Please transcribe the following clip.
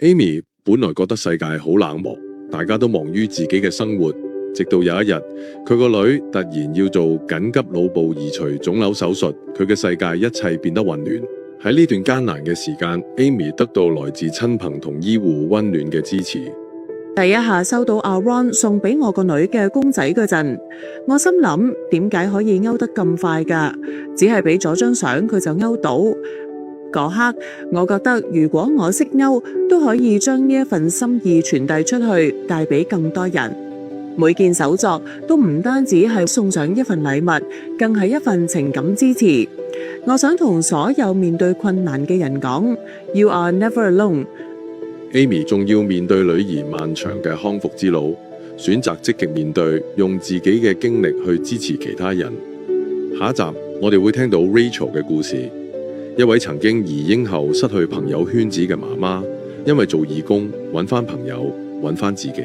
Amy 本來覺得世界好冷漠，大家都忙於自己嘅生活，直到有一日，佢個女突然要做緊急腦部移除腫瘤手術，佢嘅世界一切變得混亂。喺呢段艱難嘅時間 ，Amy 得到來自親朋同醫護溫暖嘅支持。第一下收到阿 Ron 送俾我個女嘅公仔嗰陣，我心諗點解可以勾得咁快㗎？只係俾咗張相佢就勾到。嗰刻我覺得如果我識勾，都可以將呢一份心意傳遞出去，帶俾更多人。每件手作都唔單止係送上一份禮物，更係一份情感支持。我想同所有面對困難嘅人講 ，You are never alone。Amy 仲要面對女兒漫長嘅康復之路，選擇積極面對，用自己嘅經歷去支持其他人。下一集我哋會聽到 Rachel 嘅故事，一位曾經移英後失去朋友圈子嘅媽媽，因為做義工揾返朋友，揾返自己。